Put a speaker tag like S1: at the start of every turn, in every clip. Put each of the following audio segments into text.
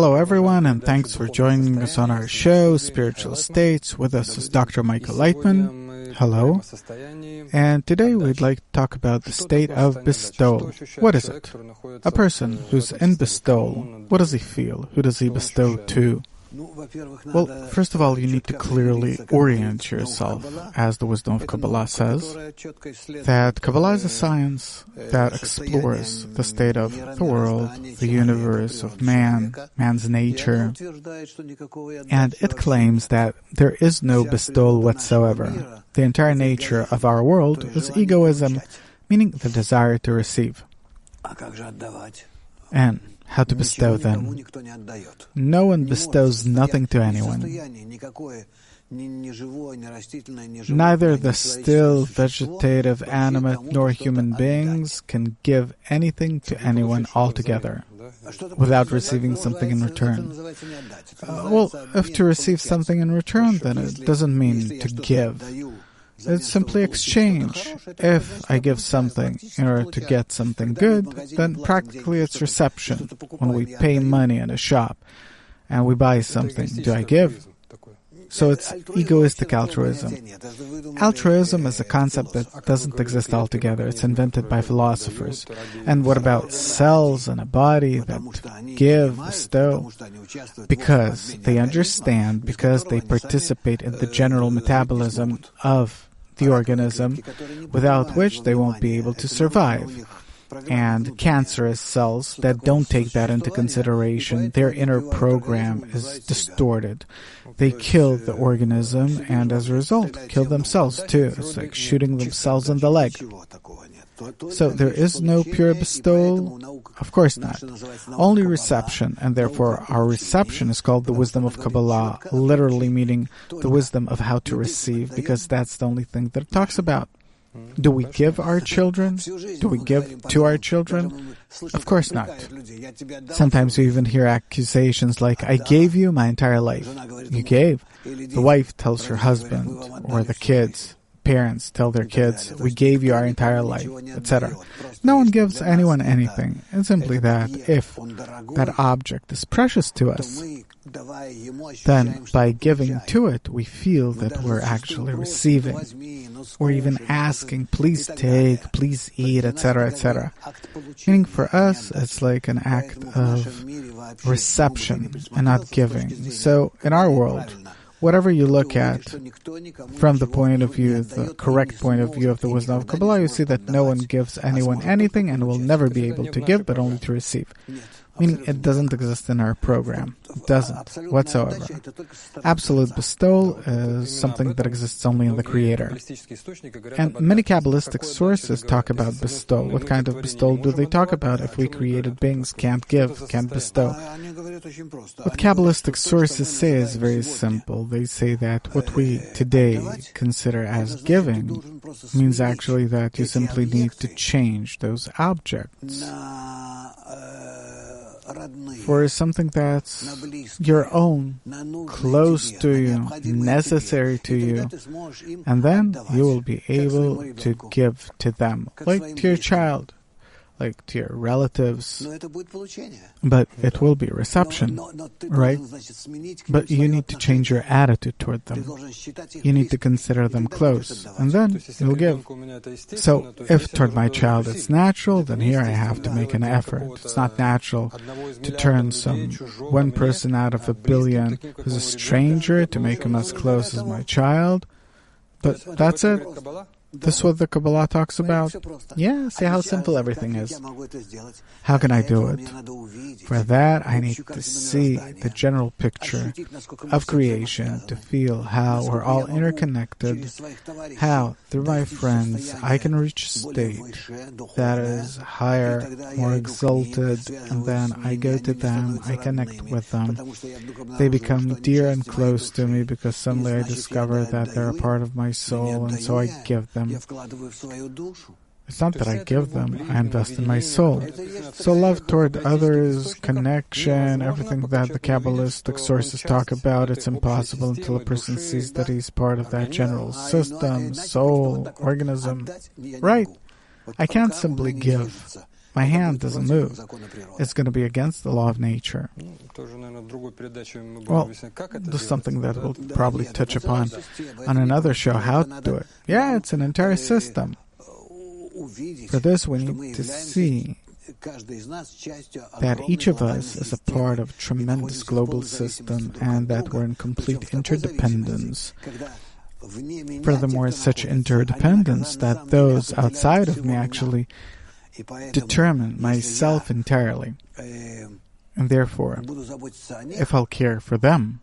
S1: Hello everyone, and thanks for joining us on our show, Spiritual States. With us is Dr. Michael Laitman. Hello. And today we'd like to talk about the state of bestowal. What is it? A person who's in bestowal, what does he feel? Who does he bestow to? Well, first of all, you need to clearly orient yourself, as the wisdom of Kabbalah says, that Kabbalah is a science that explores the state of the world, the universe, of man, man's nature, and it claims that there is no bestowal whatsoever. The entire nature of our world is egoism, meaning the desire to receive. And how to bestow then? No one bestows nothing to anyone. Neither the still, vegetative, animate, nor human beings can give anything to anyone altogether without receiving something in return. Well, if to receive something in return, then it doesn't mean to give. It's simply exchange. If I give something in order to get something good, then practically it's reception. When we pay money in a shop and we buy something, do I give? So it's egoistic altruism. Altruism is a concept that doesn't exist altogether. It's invented by philosophers. And what about cells in a body that give, bestow? Because they understand, because they participate in the general metabolism of the organism, without which they won't be able to survive. And cancerous cells that don't take that into consideration, their inner program is distorted. They kill the organism and as a result kill themselves too. It's like shooting themselves in the leg. So there is no pure bestowal? Of course not. Only reception, and therefore our reception is called the wisdom of Kabbalah, literally meaning the wisdom of how to receive, because that's the only thing that it talks about. Do we give our children? Do we give to our children? Of course not. Sometimes you even hear accusations like, I gave you my entire life. You gave. The wife tells her husband, or the kids. Parents tell their kids, we gave you our entire life, etc. No one gives anyone anything. It's simply that if that object is precious to us, then by giving to it, we feel that we're actually receiving. We're even asking, please take, please eat, etc., etc. Meaning for us, it's like an act of reception and not giving. So in our world, whatever you look at from the point of view, the correct point of view of the wisdom of Kabbalah, you see that no one gives anyone anything and will never be able to give, but only to receive. Meaning it doesn't exist in our program. It doesn't whatsoever. Absolute bestowal is something that exists only in the Creator. And many Kabbalistic sources talk about bestowal. What kind of bestowal do they talk about if we created beings can't give, can't bestow? What Kabbalistic sources say is very simple. They say that what we today consider as giving means actually that you simply need to change those objects for something that's your own, close to you, necessary to you, and then you will be able to give to them, like to your child, like to your relatives, but it will be reception, right? But you need to change your attitude toward them. You need to consider them close, and then you'll give. So if toward my child it's natural, then here I have to make an effort. It's not natural to turn one person out of 1 billion who's a stranger to make him as close as my child, but that's it. This is what the Kabbalah talks about? Yeah, see how simple everything is. How can I do it? For that, I need to see the general picture of creation, to feel how we're all interconnected, how, through my friends, I can reach a state that is higher, more exalted, and then I go to them, I connect with them. They become dear and close to me because suddenly I discover that they're a part of my soul, and so I give them. It's not that I give them, I invest in my soul. So love toward others, connection, everything that the Kabbalistic sources talk about, it's impossible until a person sees that he's part of that general system, soul, organism. Right. I can't simply give my hand doesn't move. It's going to be against the law of nature. Well, this is something that we'll probably touch upon on another show, how to do it. Yeah, it's an entire system. For this, we need to see that each of us is a part of a tremendous global system and that we're in complete interdependence. Furthermore, such interdependence that those outside of me actually determine myself entirely. And therefore, if I'll care for them,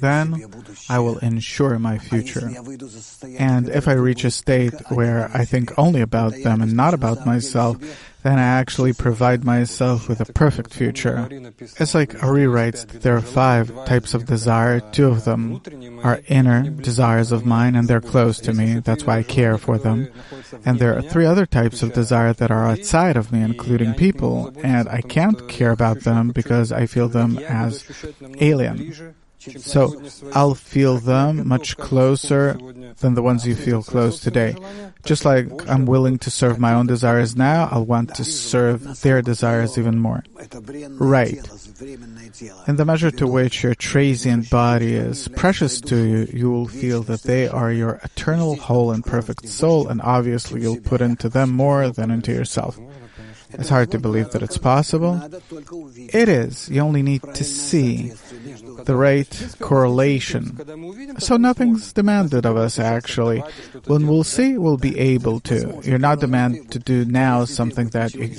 S1: then I will ensure my future. And if I reach a state where I think only about them and not about myself, then I actually provide myself with a perfect future. It's like Ari writes, there are 5 types of desire. 2 of them are inner desires of mine, and they're close to me. That's why I care for them. And there are 3 other types of desire that are outside of me, including people, and I can't care about them because I feel them as alien. So I'll feel them much closer than the ones you feel close today. Just like I'm willing to serve my own desires now, I'll want to serve their desires even more. Right. In the measure to which your transient body is precious to you, you will feel that they are your eternal, whole, and perfect soul, and obviously you'll put into them more than into yourself. It's hard to believe that it's possible. It is. You only need to see the right correlation. So nothing's demanded of us, actually. When we'll see, we'll be able to. You're not demanded to do now something that you...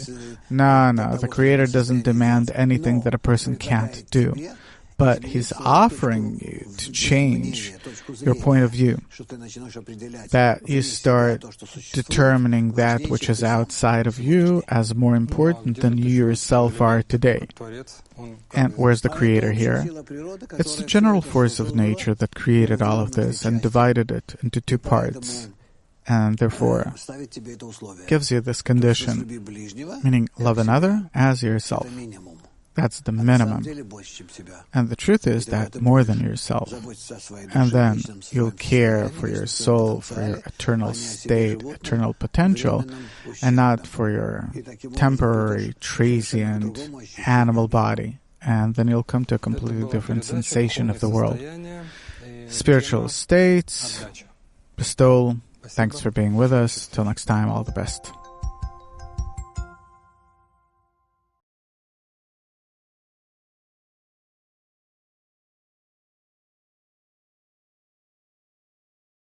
S1: No, the Creator doesn't demand anything that a person can't do. But He's offering you to change your point of view, that you start determining that which is outside of you as more important than you yourself are today. And where's the Creator here? It's the general force of nature that created all of this and divided it into 2 parts. And therefore gives you this condition, meaning love another as yourself. That's the minimum. And the truth is that more than yourself. And then you'll care for your soul, for your eternal state, eternal potential, and not for your temporary, transient animal body. And then you'll come to a completely different sensation of the world. Spiritual states, Bestowal. Thanks for being with us. Till next time, all the best.